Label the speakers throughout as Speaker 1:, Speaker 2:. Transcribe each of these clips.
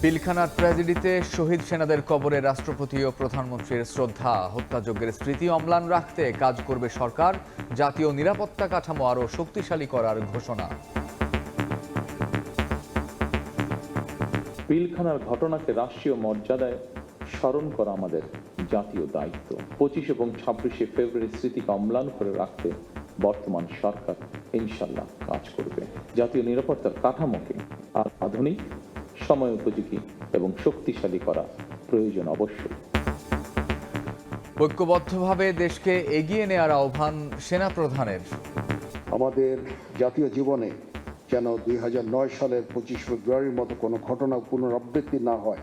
Speaker 1: পিলখানার ট্র্যাজেডিতে শহীদ সেনাদের কবরে রাষ্ট্রপতি ও প্রধানমন্ত্রীর শ্রদ্ধা, হত্যাযজ্ঞের স্মৃতি অম্লান রাখতে কাজ করবে সরকার। জাতীয় নিরাপত্তা কাঠামো আরও শক্তিশালী করার ঘোষণা।
Speaker 2: পিলখানার ঘটনাকে রাষ্ট্রীয় মর্যাদায় স্মরণ করা আমাদের জাতীয় দায়িত্ব। 25 এবং 26শে ফেব্রুয়ারি স্মৃতিকে অম্লান করে রাখতে বর্তমান সরকার ইনশাল্লাহ কাজ করবে। জাতীয় নিরাপত্তার কাঠামোকে আর আধুনিক, সময় উপযোগী এবং শক্তিশালী করা প্রয়োজন অবশ্যই।
Speaker 1: ঐক্যবদ্ধভাবে দেশকে এগিয়ে নেওয়ার আহ্বান সেনাপ্রধানের।
Speaker 3: আমাদের জাতীয় জীবনে যেন 2009 সালের 25 ফেব্রুয়ারির মতো কোনো ঘটনা পুনরাবৃত্তি না হয়,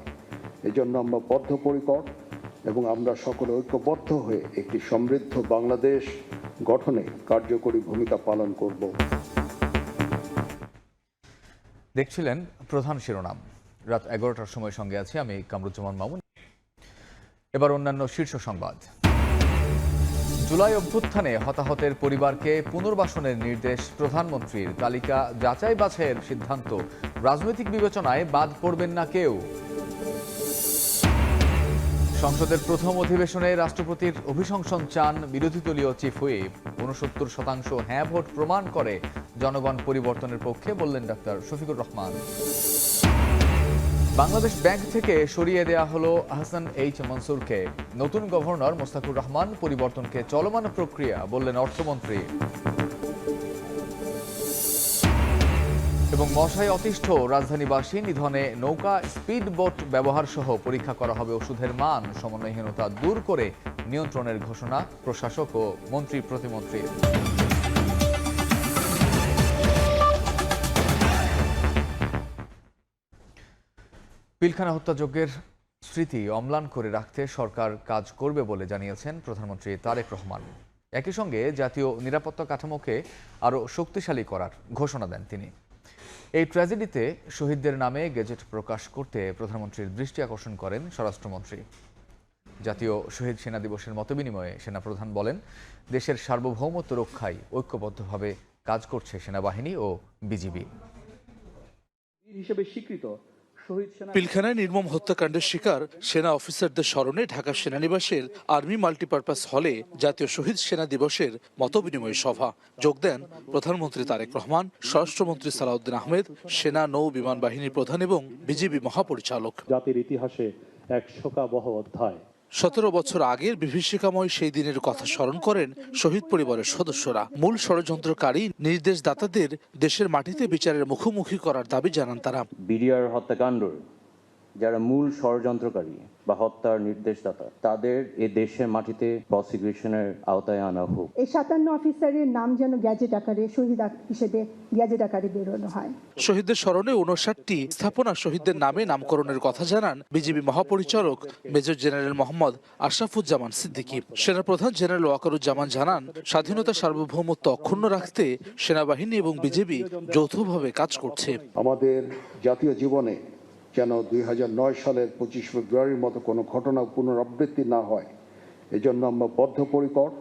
Speaker 3: এজন্য আমরা বদ্ধপরিকর এবং আমরা সকলে ঐক্যবদ্ধ হয়ে একটি সমৃদ্ধ বাংলাদেশ গঠনে কার্যকরী ভূমিকা পালন করব।
Speaker 1: দেখছিলেন প্রধান শিরোনাম। রাত 11টার সময় সঙ্গে আছি আমি কামরুজ্জামান মামুন। এবার অন্যান্য শীর্ষ সংবাদ। জুলাই অভ্যুত্থানে হতাহতের পরিবারকে পুনর্বাসনের নির্দেশ প্রধানমন্ত্রীর। তালিকা যাচাই বাছাইয়ের সিদ্ধান্ত, রাজনৈতিক বিবেচনায় বাদ পড়বেন না কেউ। সংসদের প্রথম অধিবেশনে রাষ্ট্রপতির অভিশংসন চান বিরোধী দলীয় চিফ হুইপ। 69% হ্যাঁ ভোট প্রমাণ করে জনগণ পরিবর্তনের পক্ষে, বললেন ডাক্তার শফিকুর রহমান। বাংলাদেশ ব্যাংক থেকে সরিয়ে দেয়া হলো আহসান এইচ মনসুরকে। নতুন গভর্নর মোস্তাকুর রহমান পরিবর্তনকে চলমান প্রক্রিয়া, বললেন অর্থমন্ত্রী। এবং মশায় অতিষ্ঠ রাজধানীবাসী, নিধনে নৌকা, স্পিড বোট ব্যবহার সহ পরীক্ষা করা হবে ওষুধের মান। সমন্বয়হীনতা দূর করে নিয়ন্ত্রণের ঘোষণা প্রশাসক ও মন্ত্রী প্রতিমন্ত্রীর। পিলখানা হত্যাযজ্ঞের স্মৃতি অম্লান করে রাখতে সরকার কাজ করবে বলে জানিয়েছেন প্রধানমন্ত্রী তারেক রহমান। একই সঙ্গে জাতীয় নিরাপত্তা কাঠামোকে আরও শক্তিশালী করার ঘোষণা দেন তিনি। এই ট্র্যাজেডিতে শহীদদের নামে গেজেট প্রকাশ করতে প্রধানমন্ত্রীর দৃষ্টি আকর্ষণ করেন স্বরাষ্ট্রমন্ত্রী। জাতীয় শহীদ সেনা দিবসের মতবিনিময়ে সেনাপ্রধান বলেন, দেশের সার্বভৌমত্ব রক্ষায় ঐক্যবদ্ধভাবে কাজ করছে সেনাবাহিনী ও বিজিবি।
Speaker 4: হিসেবে স্বীকৃত
Speaker 5: পিলখানায় নির্মম হত্যাকাণ্ডের শিকার সেনা অফিসারদের স্মরণে ঢাকা সেনানিবাসের আর্মি মাল্টিপারপাস হলে জাতীয় শহীদ সেনা দিবসের মতবিনিময় সভা। যোগ দেন প্রধানমন্ত্রী তারেক রহমান, স্বরাষ্ট্রমন্ত্রী সালাউদ্দিন আহমেদ, সেনা নৌ বিমান বাহিনীর প্রধান এবং বিজিবি মহাপরিচালক।
Speaker 6: জাতির ইতিহাসে এক শোকাবহ অধ্যায়।
Speaker 5: 17 বছর আগের বিভীষিকাময় সেই দিনের কথা স্মরণ করেন শহীদ পরিবারের সদস্যরা। মূল ষড়যন্ত্রকারী নির্দেশদাতাদের দেশের মাটিতে বিচারের মুখোমুখি করার দাবি জানান তারা।
Speaker 7: বিডিআর হত্যাকাণ্ড যারা মূল ষড়যন্ত্রকারী বা হত্যার নির্দেশদাতা, তাদের এ দেশের মাটিতে প্রসিকিউশনের আওতায় আনা হোক।
Speaker 8: এই 57 অফিসারের নাম যেন গ্যাজেট আকারে শহীদ হিসেবে গ্যাজেট আকারে বেরোনো হয়।
Speaker 5: শহীদদের স্মরণে 59টি স্থাপনা শহীদদের নামে নামকরণের কথা জানান বিজিবি মহাপরিচালক মেজর জেনারেল মোহাম্মদ আশরাফুজ্জামান সিদ্দিকী। সেনাপ্রধান জেনারেল ওয়াকারুজ্জামান জানান, স্বাধীনতা সার্বভৌমত্ব অক্ষুণ্ণ রাখতে সেনাবাহিনী এবং বিজিবি যৌথভাবে কাজ করছে।
Speaker 3: আমাদের জাতীয় জীবনে যেন 2009 সালের 25 ফেব্রুয়ারির মতো কোনো ঘটনা পুনরাবৃত্তি না হয়, এজন্য আমরা বদ্ধপরিকর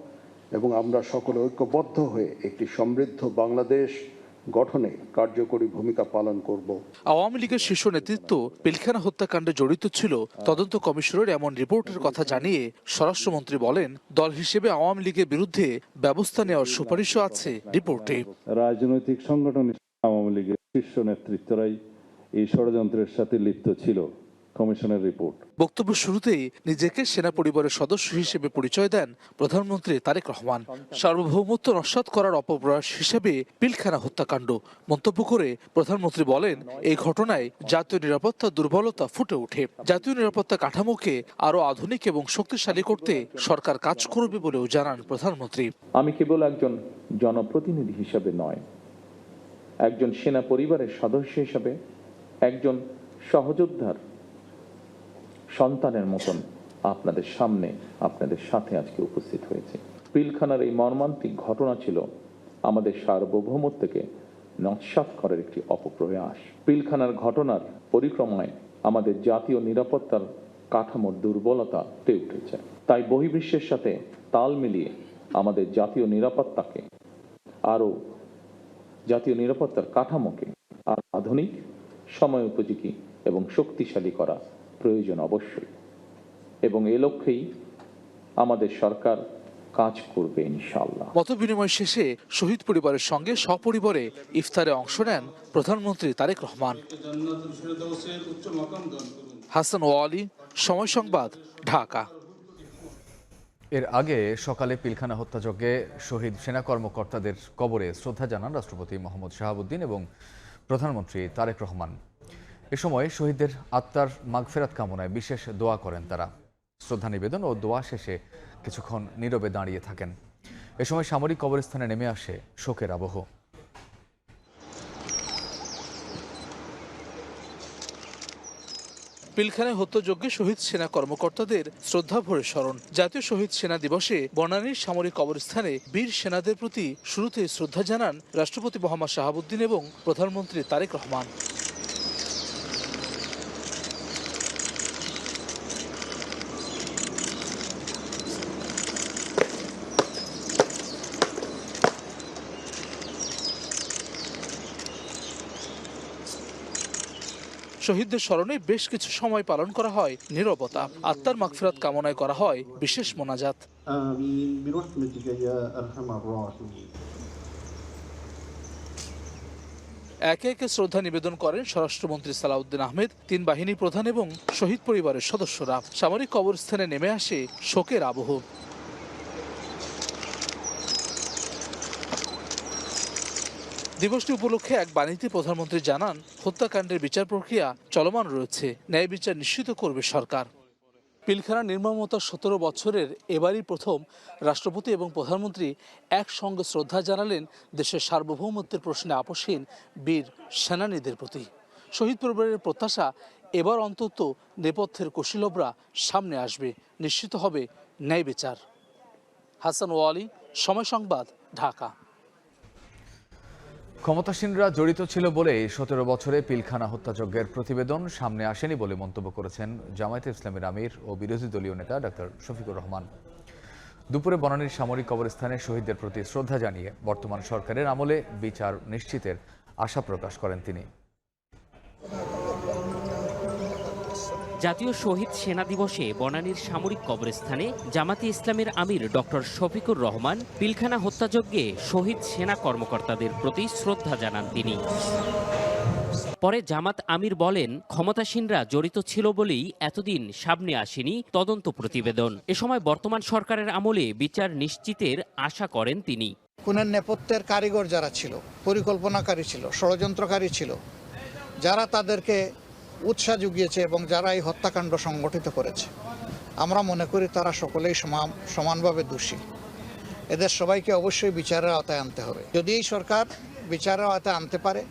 Speaker 3: এবং আমরা সকলে ঐক্যবদ্ধ হয়ে একটি সমৃদ্ধ বাংলাদেশ গঠনে কার্যকরী ভূমিকা পালন করব।
Speaker 5: আওয়ামী লীগের শীর্ষ নেতৃত্ব পিলখানা হত্যাকাণ্ডে জড়িত ছিল তদন্ত কমিশনের এমন রিপোর্টের কথা জানিয়ে স্বরাষ্ট্রমন্ত্রী বলেন, দল হিসেবে আওয়ামী লীগের বিরুদ্ধে ব্যবস্থা নেওয়ার সুপারিশও আছে রিপোর্টে।
Speaker 6: রাজনৈতিক সংগঠন আওয়ামী লীগের শীর্ষ নেতৃত্বরাই এই ষড়যন্ত্রের সাথে লিপ্ত ছিল, কমিশনের রিপোর্ট।
Speaker 5: বক্তব্য শুরুতেই নিজেকে সেনা পরিবারের সদস্য হিসেবে পরিচয় দেন প্রধানমন্ত্রী তারেক রহমান। সার্বভৌমত্ব নস্যাৎ করার অপপ্রয়াস হিসেবে পিলখানা হত্যাকাণ্ড মন্তব্য করে প্রধানমন্ত্রী বলেন, এই ঘটনায় জাতীয় নিরাপত্তার দুর্বলতা ফুটে ওঠে। জাতীয় নিরাপত্তা কাঠামোকে আরো আধুনিক এবং শক্তিশালী করতে সরকার কাজ করবে বলেও জানান প্রধানমন্ত্রী।
Speaker 2: আমি কেবল একজন জনপ্রতিনিধি হিসেবে নয়, একজন সেনা পরিবারের সদস্য হিসেবে, একজন সহযোদ্ধার সন্তানের মতন আপনাদের সামনে, আপনাদের সাথে আজকে উপস্থিত হয়েছে। পিলখানার এই মর্মান্তিক ঘটনা ছিল আমাদের সার্বভৌমত্বকে নস্যাৎ করার একটি অপপ্রয়াস। পিলখানার ঘটনার পরিক্রমায় আমাদের জাতীয় নিরাপত্তার কাঠামোর দুর্বলতা ফুটে উঠেছে। তাই বহির্বিশ্বের সাথে তাল মিলিয়ে আমাদের জাতীয় নিরাপত্তার কাঠামোকে আর আধুনিক, সময় উপযোগী এবং শক্তিশালী করা প্রয়োজন অবশ্যই, এবং এ লক্ষ্যেই আমাদের সরকার কাজ করবে ইনশাআল্লাহ।
Speaker 5: মত বিনিময় শেষে শহীদ পরিবারের সঙ্গে সপরিবারে ইফতারে অংশ নেন প্রধানমন্ত্রী তারেক রহমান। হাসান ওয়ালি, সময় সংবাদ, ঢাকা।
Speaker 1: এর আগে সকালে পিলখানা হত্যাযজ্ঞে শহীদ সেনা কর্মকর্তাদের কবরে শ্রদ্ধা জানান রাষ্ট্রপতি মোহাম্মদ শাহাবুদ্দিন এবং প্রধানমন্ত্রী তারেক রহমান। এ সময় শহীদদের আত্মার মাগফেরাত কামনায় বিশেষ দোয়া করেন তারা। শ্রদ্ধা নিবেদন ও দোয়া শেষে কিছুক্ষণ নীরবে দাঁড়িয়ে থাকেন। এ সময় সামরিক কবরস্থানে নেমে আসে শোকের আবহ।
Speaker 5: পিলখানায় হত্যাযজ্ঞে শহীদ সেনা কর্মকর্তাদের শ্রদ্ধা ভরে স্মরণ। জাতীয় শহীদ সেনা দিবসে বনানীর সামরিক কবরস্থানে বীর সেনাদের প্রতি শুরুতে শ্রদ্ধা জানান রাষ্ট্রপতি মোহাম্মদ শাহাবুদ্দিন এবং প্রধানমন্ত্রী তারেক রহমান। শহীদদের স্মরণে বেশ কিছু সময় পালন করা হয় নীরবতা। আত্মার মাগফিরাত কামনায় করা হয় বিশেষ মোনাজাত। একে একে শ্রদ্ধা নিবেদন করেন স্বরাষ্ট্রমন্ত্রী সালাউদ্দিন আহমেদ, 3 বাহিনী প্রধান এবং শহীদ পরিবারের সদস্যরা। সামরিক কবরস্থানে নেমে আসে শোকের আবহ। দিবসটি উপলক্ষে এক বাণীতে প্রধানমন্ত্রী জানান, হত্যাকাণ্ডের বিচার প্রক্রিয়া চলমান রয়েছে, ন্যায় বিচার নিশ্চিত করবে সরকার। পিলখানা নির্মমতা 17 বছরের এবারই প্রথম রাষ্ট্রপতি এবং প্রধানমন্ত্রী একসঙ্গে শ্রদ্ধা জানালেন দেশের সার্বভৌমত্বের প্রশ্নে আপসহীন বীর সেনানীদের প্রতি। শহীদ পরিবারের প্রত্যাশা, এবার অন্তত নেপথ্যের কুশীলবরা সামনে আসবে, নিশ্চিত হবে ন্যায় বিচার। হাসান ওয়ালি, সময় সংবাদ, ঢাকা।
Speaker 1: ক্ষমতাসীনরা জড়িত ছিল বলেই 17 বছরে পিলখানা হত্যাযজ্ঞের প্রতিবেদন সামনে আসেনি বলে মন্তব্য করেছেন জামায়াতে ইসলামীর আমির ও বিরোধী দলীয় নেতা ডক্টর শফিকুর রহমান। দুপুরে বনানীর সামরিক কবরস্থানে শহীদদের প্রতি শ্রদ্ধা জানিয়ে বর্তমান সরকারের আমলে বিচার নিশ্চিতের আশা প্রকাশ করেন তিনি।
Speaker 9: জাতীয় শহীদ সেনা দিবসে বনানীর সামরিক কবরস্থানে জামাতে ইসলামের আমির ডক্টর শফিকুর রহমান পিলখানা হত্যাযজ্ঞে শহীদ সেনা কর্মকর্তাদের প্রতি শ্রদ্ধা জানান তিনি। পরে জামাত আমির বলেন, ক্ষমতাসীনরা জড়িত ছিল বলেই এতদিন সামনে আসেনি তদন্ত প্রতিবেদন। এ সময় বর্তমান সরকারের আমলে বিচার নিশ্চিতের আশা করেন তিনি।
Speaker 10: খুনের নেপথ্যের কারিগর যারা ছিল, পরিকল্পনাকারী ছিল, ষড়যন্ত্রকারী ছিল, যারা তাদেরকে উৎসাহ জুগিয়েছে এবং যারা এই হত্যাকাণ্ড সংগঠিত করেছে, আমরা মনে করি তারা সকলেই সমানভাবে দোষী। এদের সবাইকে অবশ্যই বিচারের আওতায় আনতে হবে। যদি এই সরকার বিচারের আওতায় আনতে পারে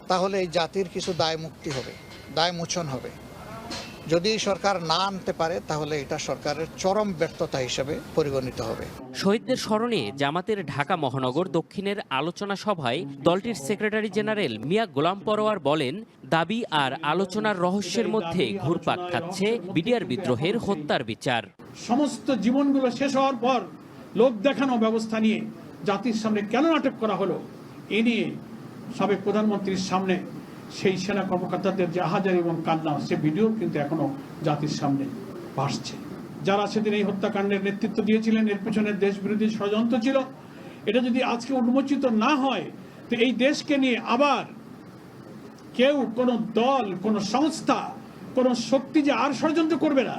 Speaker 10: তাহলে এই জাতির কিছু দায় মুক্তি হবে, দায় মোচন হবে। যদি সরকার না আনতে পারে তাহলে এটা সরকারের চরম ব্যর্থতা হিসেবে পরিগণিত হবে।
Speaker 9: শহীদদের স্মরণে জামাতের ঢাকা মহানগর দক্ষিণের আলোচনা সভায় দলটির সেক্রেটারি জেনারেল মিয়া গোলাম পরোয়ার বলেন, দাবি আর আলোচনার রহস্যের মধ্যে ঘুরপাক খাচ্ছে বিডিআর বিদ্রোহের হত্যার বিচার।
Speaker 11: সমস্ত জীবনগুলো শেষ হওয়ার পর লোক দেখানো ব্যবস্থা নিয়ে জাতির সামনে কেন নাটক করা হলো, এ নিয়ে সাবেক প্রধানমন্ত্রীর সামনে সেই সেনা কর্মকর্তাদের যে আহাজারি এবং কান্না, সে ভিডিও কিন্তু এখনো জাতির সামনে ভাসছে। যারা সেদিন এই হত্যাকাণ্ডের নেতৃত্ব দিয়েছিলেন, এর পেছনে দেশ বিরোধী ষড়যন্ত্র ছিল। এটা যদি আজকে উন্মোচিত না হয় তো এই দেশকে নিয়ে আবার কেউ, কোনো দল, কোনো সংস্থা, কোনো শক্তি যে আর ষড়যন্ত্র করবে না,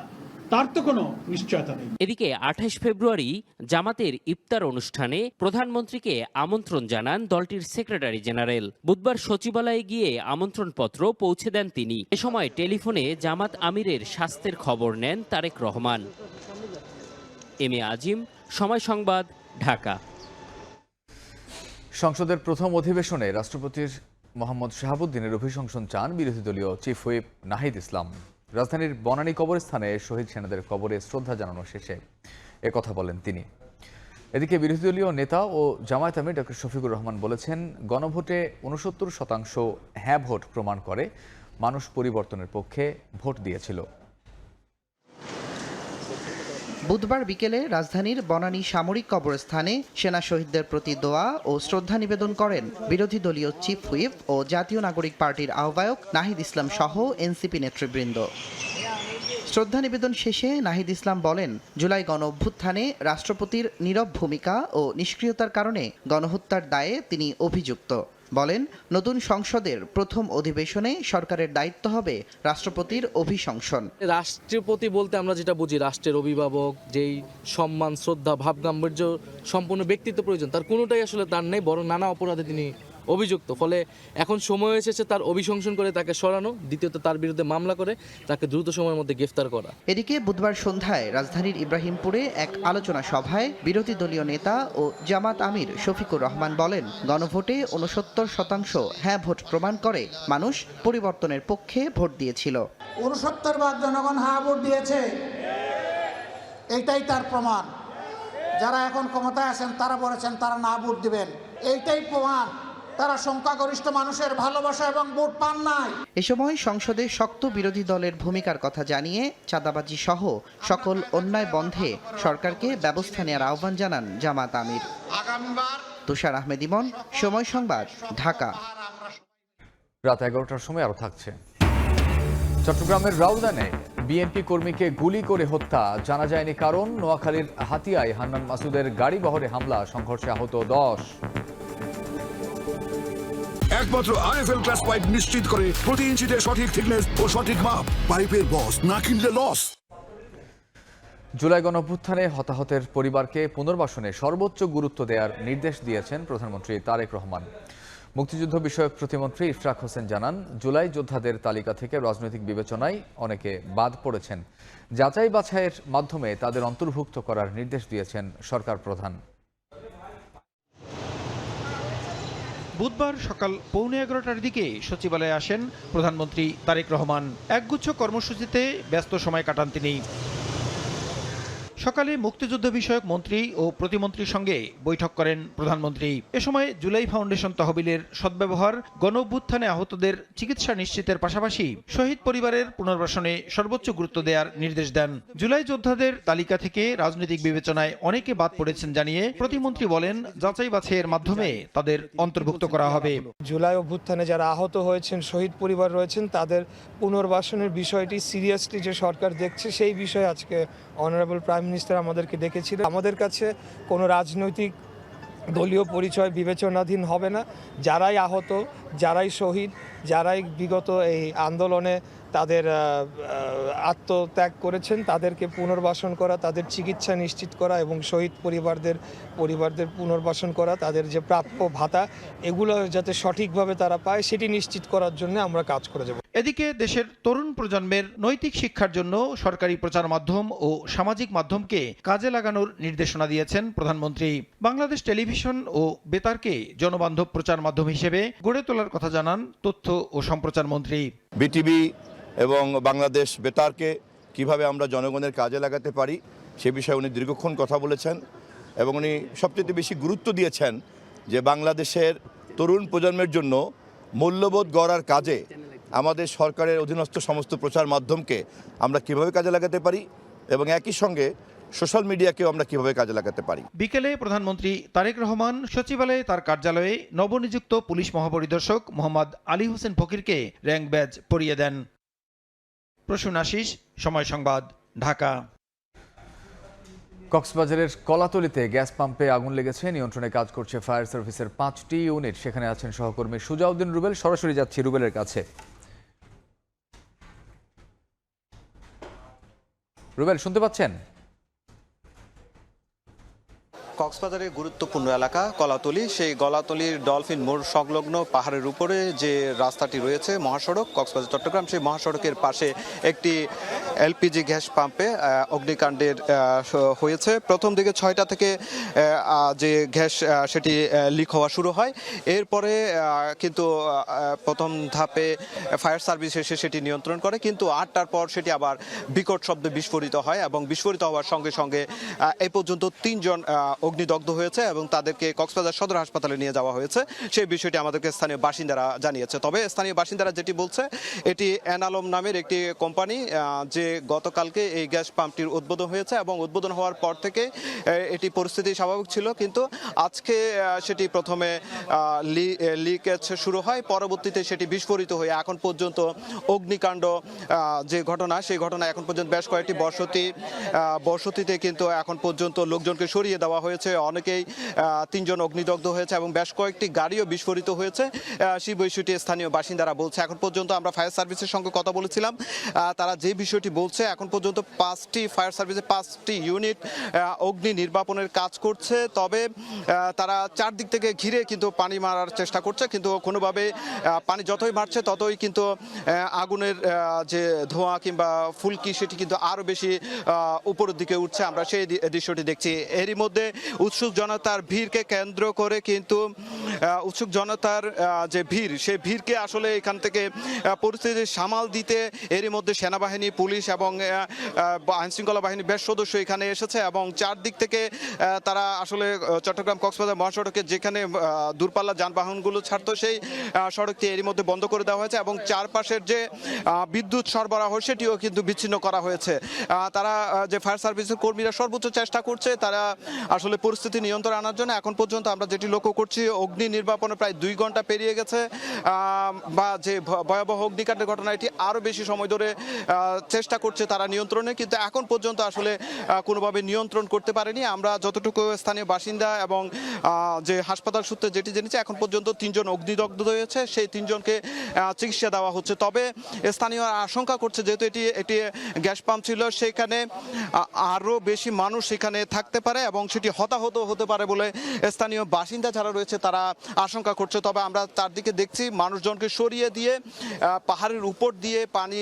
Speaker 11: তার তো কোনো নিশ্চয়তা নেই।
Speaker 9: এদিকে 28 ফেব্রুয়ারি জামাতের ইফতার অনুষ্ঠানে প্রধানমন্ত্রীকে আমন্ত্রণ জানান দলটির সেক্রেটারি জেনারেল। বুধবার সচিবালয়ে গিয়ে আমন্ত্রণপত্র পৌঁছে দেন তিনি। এ সময় টেলিফোনে জামাত আমিরের স্বাস্থ্যের খবর নেন তারেক রহমান। এম এ আজিম, সময় সংবাদ, ঢাকা।
Speaker 1: সংসদের প্রথম অধিবেশনে রাষ্ট্রপতির মোহাম্মদ শাহাবুদ্দিনের অভিশংসন চান বিরোধী দলীয় চিফ হুইপ নাহিদ ইসলাম। রাজধানীর বনানী কবরস্থানে শহীদ সেনাদের কবরে শ্রদ্ধা জানানো শেষে একথা বলেন তিনি। এদিকে বিরোধী দলীয় নেতা ও জামায়াত আমির ডক্টর শফিকুর রহমান বলেছেন, গণভোটে 69% হ্যাঁ ভোট প্রমাণ করে মানুষ পরিবর্তনের পক্ষে ভোট দিয়েছিল।
Speaker 12: বুধবার বিকেলে রাজধানীর বনানী সামরিক কবরস্থানে সেনা শহীদদের প্রতি দোয়া ও শ্রদ্ধা নিবেদন করেন বিরোধী দলীয় চিফ হুইপ ও জাতীয় নাগরিক পার্টির আহ্বায়ক নাহিদ ইসলাম সহ এনসিপি নেতৃবৃন্দ। শ্রদ্ধা নিবেদন শেষে নাহিদ ইসলাম বলেন, জুলাই গণ অভ্যুত্থানে রাষ্ট্রপতির নীরব ভূমিকা ও নিষ্ক্রিয়তার কারণে গণহত্যার দায়ে তিনি অভিযুক্ত। বলেন, নতুন সংসদের প্রথম অধিবেশনে সরকারের দায়িত্ব হবে রাষ্ট্রপতির অভিশংসন।
Speaker 13: রাষ্ট্রপতি বলতে আমরা যেটা বুঝি রাষ্ট্রের অভিভাবক, যেই সম্মান, শ্রদ্ধা, ভাবগাম্ভীর্য সম্পূর্ণ ব্যক্তিত্ব প্রয়োজন, তার কোনোটাই আসলে তার নেই, বরং নানা অপরাধে তিনি অভিযুক্ত। ফলে এখন সময় এসেছে তার অভিশংসন করে তাকে সরানো, দ্বিতীয়ত তার বিরুদ্ধে মামলা করে তাকে দ্রুত সময়ের মধ্যে গ্রেফতার করা।
Speaker 12: এদিকে বুধবার সন্ধ্যায় রাজধানীর ইব্রাহিমপুরে এক আলোচনা সভায় বিরোধী দলীয় নেতা ও জামাত আমির শফিকুর রহমান বলেন, গণভোটে 69% হ্যাঁ ভোট প্রমাণ করে মানুষ পরিবর্তনের পক্ষে ভোট দিয়েছিল।
Speaker 10: 69% জনগণ হ্যাঁ ভোট দিয়েছে, এইটাই তার প্রমাণ। যারা এখন ক্ষমতায় আছেন তারা বলেছেন তারা না ভোট দিবেন, এইটাই প্রমাণ তারা সংখ্যাগরিষ্ঠ মানুষের ভালোবাসা এবং ভোট পান নাই।
Speaker 12: এ সময় সংসদে শক্ত বিরোধী দলের ভূমিকার কথা জানিয়ে চাঁদাবাজি সহ সকল অন্যায় বন্ধে সরকারকে ব্যবস্থা নেওয়ার আহ্বান জানান জামাত আমির। তুষার আহমেদ ইমন, সময় সংবাদ, ঢাকা।
Speaker 1: রাত 11টার সময় আরো থাকছে। চট্টগ্রামের রাউজানে বিএনপি কর্মীকে গুলি করে হত্যা, জানা যায়নি কারণ। নোয়াখালীর হাতিয়ায় হান্নান মাসুদের গাড়ি বহরে হামলা, সংঘর্ষে আহত 10।
Speaker 14: একমাত্র আইএফএল ক্লাস পাইপ নিশ্চিত করে প্রতি ইঞ্চিতে সঠিক থিকনেস ও সঠিক মাপ। পাইপের বস, না কিনলে লস।
Speaker 1: জুলাই গণঅভ্যুত্থানে হতাহতের পরিবারকে পুনর্বাসনে সর্বোচ্চ গুরুত্ব দেওয়ার নির্দেশ দিয়েছেন প্রধানমন্ত্রী তারেক রহমান। মুক্তিযুদ্ধ বিষয়ক প্রতিমন্ত্রী ইশরাক হোসেন জানান, জুলাই যোদ্ধাদের তালিকা থেকে রাজনৈতিক বিবেচনায় অনেকে বাদ পড়েছেন। যাচাই বাছাইয়ের মাধ্যমে তাদের অন্তর্ভুক্ত করার নির্দেশ দিয়েছেন সরকার প্রধান।
Speaker 4: বুধবার সকাল 11:15টার দিকে সচিবালয়ে আসেন প্রধানমন্ত্রী তারেক রহমান। একগুচ্ছ কর্মসূচিতে ব্যস্ত সময় কাটান তিনি। সকালে মুক্তিযুদ্ধ বিষয়ক মন্ত্রী ও প্রতিমন্ত্রীর সঙ্গে বৈঠক করেন প্রধানমন্ত্রী। এ সময় জুলাই ফাউন্ডেশন তহবিলের সদ্ব্যবহার, গণঅভ্যুত্থানে আহতদের চিকিৎসা নিশ্চিতের পাশাপাশি শহীদ পরিবারের পুনর্বাসনে সর্বোচ্চ গুরুত্ব দেওয়ার নির্দেশ দেন। জুলাই যোদ্ধাদের তালিকা থেকে রাজনৈতিক বিবেচনায় অনেকে বাদ পড়েছেন জানিয়ে প্রতিমন্ত্রী বলেন, যাচাই বাছাইয়ের মাধ্যমে তাদের অন্তর্ভুক্ত করা হবে।
Speaker 15: জুলাই অভ্যুত্থানে যারা আহত হয়েছেন, শহীদ পরিবার রয়েছেন, তাদের পুনর্বাসনের বিষয়টি সিরিয়াসলি যে সরকার দেখছে, সেই বিষয়ে আজকে অনারেবল প্রাইম মিনিস্টার আমাদেরকে ডেকেছিল। আমাদের কাছে কোনো রাজনৈতিক দলীয় পরিচয় বিবেচনাধীন হবে না। যারাই আহত, যারাই শহীদ, যারাই বিগত এই আন্দোলনে তাদের আত্মত্যাগ করেছেন, তাদেরকে পুনর্বাসন করা, তাদের চিকিৎসা নিশ্চিত করা এবং শহীদ পরিবারদের পুনর্বাসন করা, তাদের যে প্রাপ্য ভাতা, এগুলো যাতে সঠিকভাবে তারা পায় সেটি নিশ্চিত করার জন্য আমরা কাজ করে যাব।
Speaker 4: এদিকে দেশের তরুণ প্রজন্মের নৈতিক শিক্ষার জন্য সরকারি প্রচার মাধ্যম ও সামাজিক মাধ্যমকে কাজে লাগানোর নির্দেশনা দিয়েছেন প্রধানমন্ত্রী। বাংলাদেশ টেলিভিশন ও বেতারকে জনবান্ধব প্রচার মাধ্যম হিসেবে গড়ে তোলার কথা জানান তথ্য ও সম্প্রচার মন্ত্রী।
Speaker 16: বিটিভি এবং বাংলাদেশ বেতারকে কিভাবে আমরা জনগণের কাজে লাগাতে পারি সে বিষয়ে উনি দীর্ঘক্ষণ কথা বলেছেন এবং উনি সবচেয়ে বেশি গুরুত্ব দিয়েছেন যে বাংলাদেশের তরুণ প্রজন্মের জন্য মূল্যবোধ গড়ার কাজে আমাদের সরকারের অধীনস্থ সমস্ত প্রচার মাধ্যমকে আমরা কিভাবে কাজে লাগাতে পারি এবং একই সঙ্গে সোশ্যাল মিডিয়াকেও আমরা কিভাবে কাজে লাগাতে পারি।
Speaker 4: বিকেলে প্রধানমন্ত্রী তারেক রহমান সচিবালয়ে তার কার্যালয়ে নবনিযুক্ত পুলিশ মহাপরিদর্শক মোহাম্মদ আলী হোসেন ফকিরকে র্যাঙ্ক ব্যাজ পরিয়ে দেন। প্রসূন আশিস, সময় সংবাদ, ঢাকা।
Speaker 1: কক্সবাজারের কলাতলিতে গ্যাস পাম্পে আগুন লেগেছে। নিয়ন্ত্রণে কাজ করছে ফায়ার সার্ভিসের 5টি ইউনিট। সেখানে আছেন সহকর্মী সুজাউদ্দিন রুবেল। সরাসরি যাচ্ছি রুবেলের কাছে। রুবেল, শুনতে পাচ্ছেন?
Speaker 17: কক্সবাজারের গুরুত্বপূর্ণ এলাকা কলাতলি, সেই কলাতলির ডলফিন মোড় সংলগ্ন পাহাড়ের উপরে যে রাস্তাটি রয়েছে, মহাসড়ক কক্সবাজার চট্টগ্রাম, সেই মহাসড়কের পাশে একটি এলপিজি গ্যাস পাম্পে অগ্নিকাণ্ডের হয়েছে। প্রথম দিকে 6টা থেকে যে গ্যাস সেটি লিক হওয়া শুরু হয়। এরপরে কিন্তু প্রথম ধাপে ফায়ার সার্ভিস এসে সেটি নিয়ন্ত্রণ করে, কিন্তু 8টার পর সেটি আবার বিকট শব্দে বিস্ফোরিত হয় এবং বিস্ফোরিত হওয়ার সঙ্গে সঙ্গে এই পর্যন্ত 3 জন অগ্নিদগ্ধ হয়েছে এবং তাদেরকে কক্সবাজার সদর হাসপাতালে নিয়ে যাওয়া হয়েছে। সেই বিষয়টি আমাদেরকে স্থানীয় বাসিন্দারা জানিয়েছে। তবে স্থানীয় বাসিন্দারা যেটি বলছে, এটি এনালম নামের একটি কোম্পানি যে গতকালকে এই গ্যাস পাম্পটির উদ্বোধন হয়েছে এবং উদ্বোধন হওয়ার পর থেকে এটি পরিস্থিতি স্বাভাবিক ছিল, কিন্তু আজকে সেটি প্রথমে লিকেজ শুরু হয়, পরবর্তীতে সেটি বিস্ফোরিত হয়ে এখন পর্যন্ত অগ্নিকাণ্ড যে ঘটনা, সেই ঘটনা এখন পর্যন্ত বেশ কয়েকটি বসতিতে কিন্তু এখন পর্যন্ত লোকজনকে সরিয়ে দেওয়া হয়েছে। অনেকেই 3 জন অগ্নিদগ্ধ হয়েছে এবং বেশ কয়েকটি গাড়িও বিস্ফোরিত হয়েছে, সেই বিষয়টি স্থানীয় বাসিন্দারা বলছে। এখন পর্যন্ত আমরা ফায়ার সার্ভিসের সঙ্গে কথা বলেছিলাম, তারা যে বিষয়টি বলছে এখন পর্যন্ত 5টি ফায়ার সার্ভিসের 5টি ইউনিট অগ্নি নির্বাপনের কাজ করছে, তবে তারা চারদিক থেকে ঘিরে কিন্তু পানি মারার চেষ্টা করছে, কিন্তু কোনোভাবে পানি যতই বাড়ছে ততই কিন্তু আগুনের যে ধোঁয়া কিংবা ফুলকি সেটি কিন্তু আরও বেশি উপরের দিকে উঠছে। আমরা সেই দৃশ্যটি দেখছি। এরই মধ্যে উৎসুক জনতার ভিড়কে কেন্দ্র করে কিন্তু উৎসুক জনতার যে ভিড়, সেই ভিড়কে আসলে এখান থেকে পরিস্থিতি সামাল দিতে এরই মধ্যে সেনাবাহিনী, পুলিশ এবং আইনশৃঙ্খলা বাহিনীর বেশ সদস্য এখানে এসেছে এবং চারদিক থেকে তারা আসলে চট্টগ্রাম কক্সবাজার মহাসড়কে যেখানে দূরপাল্লা যানবাহনগুলো ছাড়তো সেই সড়কটি এরই মধ্যে বন্ধ করে দেওয়া হয়েছে এবং চারপাশের যে বিদ্যুৎ সরবরাহ সেটিও কিন্তু বিচ্ছিন্ন করা হয়েছে। তারা যে ফায়ার সার্ভিসের কর্মীরা সর্বোচ্চ চেষ্টা করছে তারা আসলে পরিস্থিতি নিয়ন্ত্রণে আনার জন্য। এখন পর্যন্ত আমরা যেটি লক্ষ্য করছি, অগ্নি নির্বাপনে প্রায় 2 ঘন্টা পেরিয়ে গেছে, বা যে ভয়াবহ অগ্নিকাণ্ডের ঘটনা এটি আরও বেশি সময় ধরে চেষ্টা করছে তারা নিয়ন্ত্রণে, কিন্তু এখন পর্যন্ত আসলে কোনোভাবে নিয়ন্ত্রণ করতে পারেনি। আমরা যতটুকু স্থানীয় বাসিন্দা এবং যে হাসপাতাল সূত্রে যেটি জেনেছি, এখন পর্যন্ত 3 জন অগ্নিদগ্ধ হয়েছে, সেই 3 জনকে চিকিৎসা দেওয়া হচ্ছে। তবে স্থানীয় আশঙ্কা করছে যেহেতু এটি গ্যাস পাম্প ছিল, সেখানে আরও বেশি মানুষ সেখানে থাকতে পারে এবং সেটি হতাহত হতে পারে বলে স্থানীয় বাসিন্দা যারা রয়েছে তারা আশঙ্কা করছে। তবে আমরা চারদিকে দেখছি মানুষজনকে সরিয়ে দিয়ে পাহাড়ের উপর দিয়ে পানি,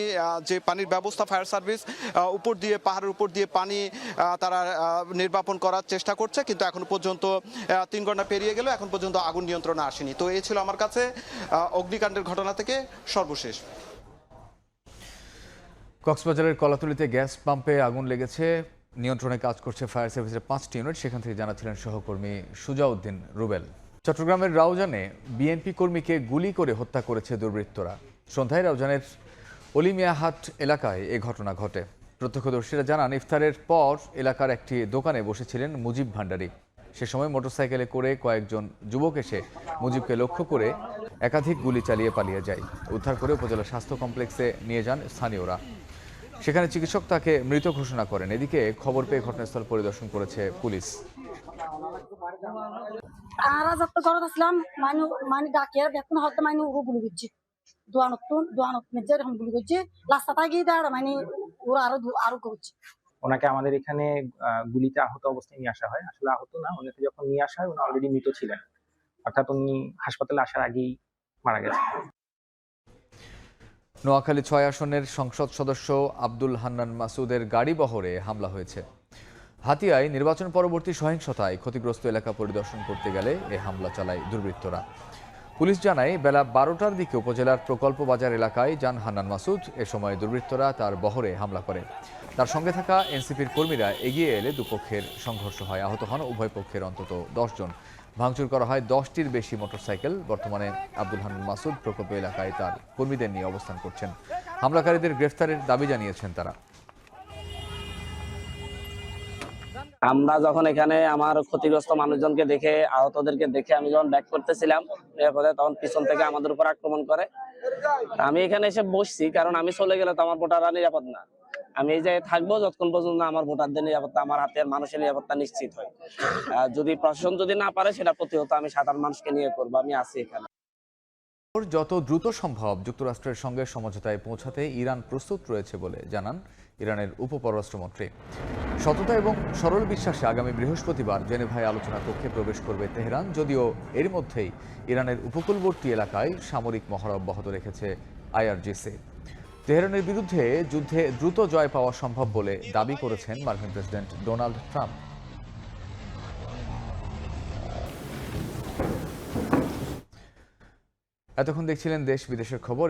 Speaker 17: যে পানির ব্যবস্থা ফায়ার সার্ভিস উপর দিয়ে পাহাড়ের উপর দিয়ে পানি তারা নির্বাপন করার চেষ্টা করছে, কিন্তু এখন পর্যন্ত 3 ঘন্টা পেরিয়ে গেল, এখন পর্যন্ত আগুন নিয়ন্ত্রণে আসেনি। তো এই ছিল আমার কাছে অগ্নিকাণ্ডের ঘটনা থেকে সর্বশেষ।
Speaker 1: কক্সবাজারের কলাতলিতে গ্যাস পাম্পে আগুন লেগেছে, নিয়ন্ত্রণে কাজ করছে ফায়ার সার্ভিসের 5টি ইউনিট। সেখান থেকে জানাচ্ছিলেন সহকর্মী সুজাউদ্দিন রুবেল। চট্টগ্রামের রাউজানে বিএনপি কর্মীকে গুলি করে হত্যা করেছে দুর্বৃত্তরা। সন্ধ্যায় রাউজানের অলিমিয়াহাট এলাকায় এ ঘটনা ঘটে। প্রত্যক্ষদর্শীরা জানান, ইফতারের পর এলাকার একটি দোকানে বসেছিলেন মুজিব ভান্ডারী। সে সময় মোটরসাইকেলে করে কয়েকজন যুবক এসে মুজিবকে লক্ষ্য করে একাধিক গুলি চালিয়ে পালিয়ে যায়। উদ্ধার করে উপজেলা স্বাস্থ্য কমপ্লেক্সে নিয়ে যান স্থানীয়রা। সেখানে চিকিৎসক তাকে মৃত ঘোষণা করেন। এদিকে খবর পেয়ে ঘটনাস্থল পরিদর্শন করেছে পুলিশ।
Speaker 18: ওনাকে আমাদের এখানে গুলিতে আহত অবস্থায় নিয়ে আসা হয়। আসলে আহত না, ওনাকে যখন নিয়ে আসা হয় উনি অলরেডি মৃত ছিলেন, অর্থাৎ উনি হাসপাতালে আসার আগেই মারা গেছেন।
Speaker 1: নোয়াখালী 6 আসনের সংসদ সদস্য আব্দুল হান্নান মাসুদের গাড়ি বহরে হামলা হয়েছে। হাতিয়ায় নির্বাচন পরবর্তী সহিংসতায় ক্ষতিগ্রস্ত এলাকা পরিদর্শন করতে গেলে এ হামলা চালায় দুর্বৃত্তরা। পুলিশ জানায়, বেলা 12টার দিকে উপজেলার প্রকল্প বাজার এলাকায় যান হান্নান মাসুদ। এ সময় দুর্বৃত্তরা তার বহরে হামলা করে। তার সঙ্গে থাকা এনসিপির কর্মীরা এগিয়ে এলে দুপক্ষের সংঘর্ষ হয়। আহত হন উভয় পক্ষের অন্তত 10 জন। ভাঙচুর করা হয় 10টির বেশি মোটরসাইকেল। বর্তমানে আব্দুল হান্নান মাসুদ প্রকল্প এলাকায় তার কর্মীদের নিয়ে অবস্থান করছেন। হামলাকারীদের গ্রেফতারের দাবি জানিয়েছেন তারা।
Speaker 19: আমরা যখন এখানে আমার ক্ষতিগ্রস্ত মানুষজনকে দেখে, আহতদেরকে দেখে আমি যখন ব্যাক করতেছিলাম নিরাপদে, তখন পিছন থেকে আমাদের উপর আক্রমণ করে। আমি এখানে এসে বসছি, কারণ আমি চলে গেলে তো আমার ভোটাররা নিরাপদ না। আমি এই জায়গায় থাকবো যতক্ষণ পর্যন্ত আমার ভোটারদের নিরাপত্তা, আমার হাতের মানুষের নিরাপত্তা নিশ্চিত হয়। যদি প্রশাসন যদি না পারে সেটা প্রতিহত আমি সাধারণ মানুষকে নিয়ে করবো। আমি আছি এখানে।
Speaker 1: যত দ্রুত সম্ভব যুক্তরাষ্ট্রের সঙ্গে সমঝোতায় পৌঁছাতে ইরান প্রস্তুত রয়েছে বলে জানান ইরানের উপপররাষ্ট্রমন্ত্রী। সততা এবং সরল বিশ্বাসে আগামী বৃহস্পতিবার জেনেভায় আলোচনা কক্ষে প্রবেশ করবে তেহরান। যদিও এর মধ্যেই ইরানের উপকূলবর্তী এলাকায় সামরিক মহড়া অব্যাহত রেখেছে আইআরজিসি। তেহরানের বিরুদ্ধে যুদ্ধে দ্রুত জয় পাওয়া সম্ভব বলে দাবি করেছেন মার্কিন প্রেসিডেন্ট ডোনাল্ড ট্রাম্প। এতক্ষণ দেখছিলেন দেশ বিদেশের খবর।